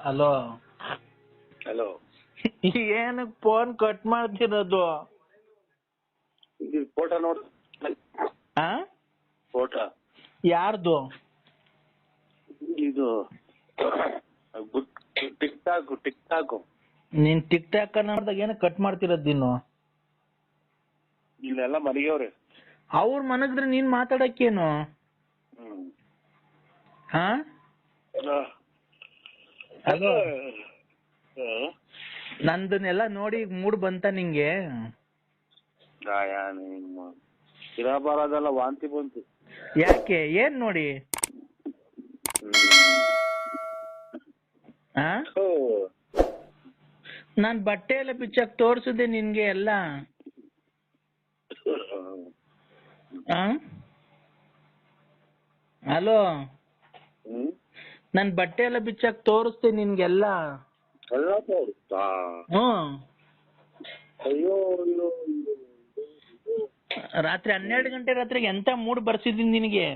Hello hello. ಏನಕ್ಕೆ phone cut ಮಾಡ್ತಿರೋದು? ಇದು ಫೋಟೋ ನೋಡು. ಆ ಫೋಟೋ ಯಾರ್ದು? ಇದು ಟಿಕ್ ಟಾಕ್. ನೀನ್ ಟಿಕ್ ಟಾಕ್ ನೋಡ್ದಾಗ ಏನಕ್ಕೆ ಕಟ್ ಮಾಡ್ತಿರೋದು ನೀನು? ಇಲ್ಲೆಲ್ಲ ಮನೆಯವ್ರೆ. ಅವ್ರು ಮನಗಿದ್ರೆ ನೀನ್ ಮಾತಾಡಕ್ಕೇನು? ಹಾ ಹಲೋ, ನಂದನ್ನೆಲ್ಲ ನೋಡಿ ಮೂಡ್ ಬಂತ ನಿಂಗೆ? ಇರಬಾರದೆಲ್ಲ ವಾಂತಿ ಬಂತು. ಯಾಕೆ? ಏನ್ ನೋಡಿ? ಆ ನಾನ್ ಬಟ್ಟೆ ಎಲ್ಲ ಬಿಚ್ಚಾಕ್ ತೋರ್ಸುದೆ ನಿನ್ಗೆ ಎಲ್ಲ. ಹಲೋ, ನನ್ ಬಟ್ಟೆ ಎಲ್ಲ ಬಿಚ್ಚಾಕ್ ತೋರಿಸ್ತೆ ನಿನ್ಗೆಲ್ಲ. ಹ್ಮ್, ರಾತ್ರಿ 12 ಗಂಟೆ ರಾತ್ರಿಗೆ ಎಂತ ಮೂಡ್ ಬರ್ಸಿದೀನಿ ನಿನಗೆ?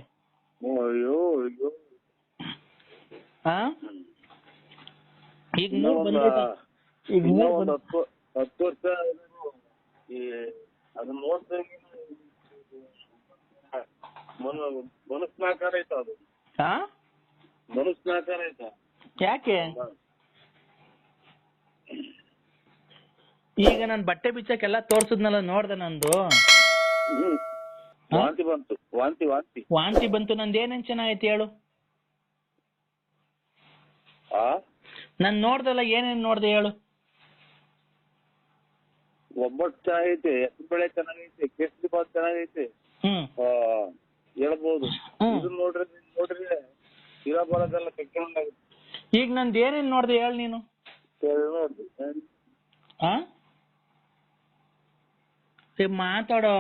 ಈಗ ಮೂಡ್ ಬಂದೈತೆ. ಈಗ ಮೂಡ್ 10 ವರ್ಷ ಅದನ್ನ ನೋಡ್ದಾಗ ಮನಸ್ನಾಕಾರ ಆಯ್ತು. ಅದು ಮನಸ್ನಾಕಾರ ಆಯ್ತಾ? ಯಾಕೆ? ಈಗ ನನ್ ಬಟ್ಟೆ ಬಿಚ್ಚಕ್ಕೆಲ್ಲ ತೋರ್ಸುದ್ನಲ್ಲ, ನೋಡ್ದೆ ನಂದು? ವಾಂತಿ ಬಂತು. ವಾಂತಿ ಬಂತು. ನಂದು ಏನೇನ್ ಚೆನ್ನಾಗೈತಿ ಹೇಳು? ನಾನ್ ನೋಡ್ದಲ್ಲ, ಏನೇನ್ ನೋಡ್ದೆ ಹೇಳು? ಒಬ್ಬಟ್ಟು ಚೆನ್ನಾಗೈತೆ, ಹೆಸರುಬೇಳೆ ಚೆನ್ನಾಗೈತೆ, ಕೇಸರಿ ಬಾತ್ ಚೆನ್ನಾಗೈತೆ, ಹೇಳ್ಬೋದು. ಇದನ್ನ ನೋಡ್ರಿ ಇರಬಾರದೆಲ್ಲ ಕೆಟ್ಟೊಂಡಾಗುತ್ತೆ. ಈಗ ನಂದು ಏನೇನ್ ನೋಡ್ದೆ ಹೇಳು ನೀನು? ಮಾತಾಡೋ.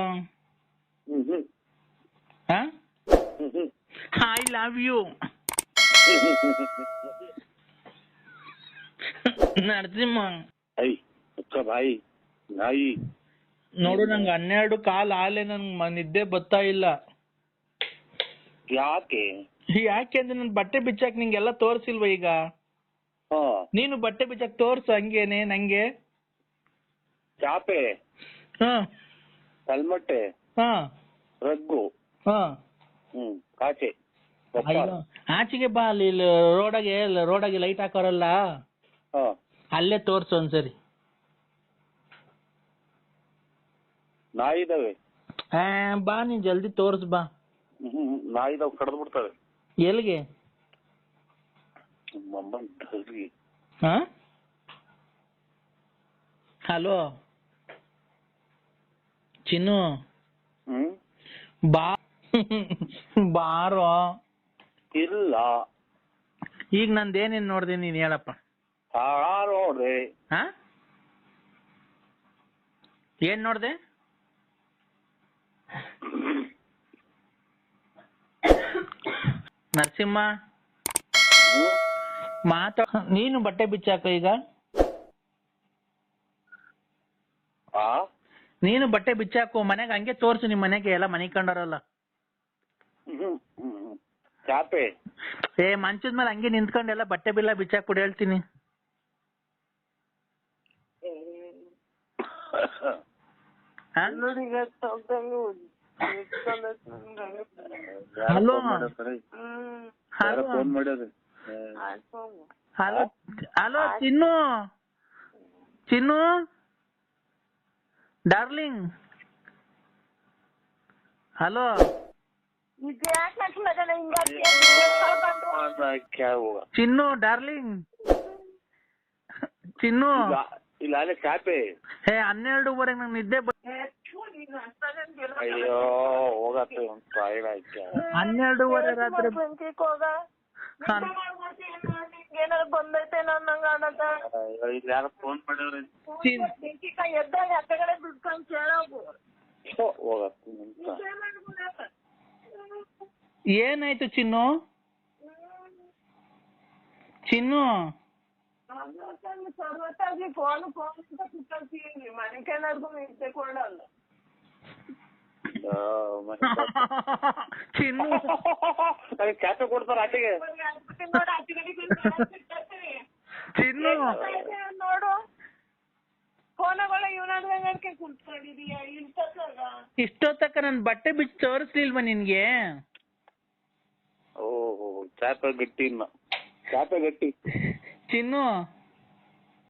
I love you Narasimha. ಬಾಯಿ ನಾಯಿ ನೋಡು, ನಂಗೆ 12 ಕಾಲ್ ಆಲೆ, ನನ್ಗೆ ನಿದ್ದೆ ಬರ್ತಾ ಇಲ್ಲ. ಯಾಕೆ ಅಂದ್ರೆ ನನ್ ಬಟ್ಟೆ ಬಿಚ್ಚಾಕ್ ನಿಂಗೆಲ್ಲ ತೋರ್ಸಿಲ್ವ? ಈಗ ನೀನು ಬಟ್ಟೆ ಬಿಚ್ಚಾಕ್ ತೋರ್ಸು ಹಂಗೇನೆ ನಂಗೆ. ಚಾಪೆ, ಕಲ್ಮಟ್ಟೆ, ರಗ್ಗು, ಕಾಚೆ. ಆಚೆಗೆ ಬಾ, ಅಲ್ಲಿ ರೋಡಾಗೆ ಲೈಟ್ ಹಾಕೋರಲ್ಲ, ಅಲ್ಲೇ ತೋರ್ಸು ಒಂದ್ಸರಿ. ನಾಯಿದಾವೆ. ಬಾ, ನೀನ್ ಜಲ್ದಿ ತೋರ್ಸ್ ಬಾ. ನಾಯಿದಾವ್ ಕಡ್ದು ಬಿಡ್ತವೆ. ಎಲ್ಲಿಗೆ? ಹಲೋ ಚಿನ್ನು, ಬಾ ಬಾರೋ. ಇಲ್ಲ, ಈಗ ನಂದೇನೇನ್ ನೋಡ್ದೆ ನೀನ್ ಹೇಳಪ್ಪ? ನೋಡ್ದೆ. ಏನ್ ನೋಡ್ದೆ? ನರಸಿಂಹ, ನೀನು ಬಟ್ಟೆ ಬಿಚ್ಚಾಕ ಈಗ. ನೀನು ಬಟ್ಟೆ ಬಿಚ್ಚಾಕು ಮನೆಗೆ, ಹಂಗೆ ತೋರ್ಸು. ನಿಮ್ ಮನೆಗೆ ಎಲ್ಲ ಮನೆ ಕಂಡಾರಲ್ಲ. ಚಾಪೆ ಮಂಚದ ಮೇಲೆ ಹಂಗೆ ನಿಂತ್ಕೊಂಡು ಎಲ್ಲ ಬಟ್ಟೆ ಬಿಲ್ಲ ಬಿಚ್ಚಾಕ್ ಕೊಡಿ ಹೇಳ್ತೀನಿ. ಹಲೋ ಹಲೋ ಹಲೋ ಚಿನ್ನು, ಚಿನ್ನು ಡಾರ್ಲಿಂಗ್. ಹಲೋ, ಚಿನ್ನು ಡಾರ್ಲಿಂಗ್. ಚಿನ್ನು, ಇಲ್ಲ ಚಾಪೆ. 12:30 ನಂಗೆ ನಿದ್ದೆ. ಅಯ್ಯೋ ಹೋಗತ್ತೆ, 12:30 ರಾತ್ರಿ. ಏನಾರು ಬಂದೈತೆ ನಂಗ ಅನ್ನದ. ಫೋನ್ ಮಾಡಿದ್ರೆ ಎದ್ದಾಗ ಹತ್ತಗಡೆ ಬಿಡ್ಕೊಂಡ್ ಕೇಳೋಗು. ಏನಾಯ್ತು ಚಿನ್ನು? ಚಿನ್ನು, ಸರ್ವತ್ತಾಗಿ ಫೋನ್ ಅಂತ ಕುತ್ಕೊಳ್ತೀವಿ, ಮನೆಗೇನಾದ್ರು ನಿದ್ದೆ ಕೊಡಲ್ಲ. ಚಿನ್ನು ಚಾಪೆ ಕೊಡ್ತಾರ ಆಚೆಗೆ. ನೋಡು ಫೋನಗಳ ಇವನಾದ್ರೆ ನಡ್ಕೆ ಕುಂತ್ಕೊಂಡಿದೀಯ ಇಷ್ಟೊತ್ತಕ್ಕ ನನ್ ಬಟ್ಟೆ ಬಿಚ್ಚಿ ತೋರಿಸ್ಲಿಲ್ವಾ ನಿನ್ಗೆ? ಓಹೋ ಚಾಪೆ ಗಟ್ಟಿ ಇನ್ನ ಚಾಪೆ ಗಟ್ಟಿ ಚಿನ್ನು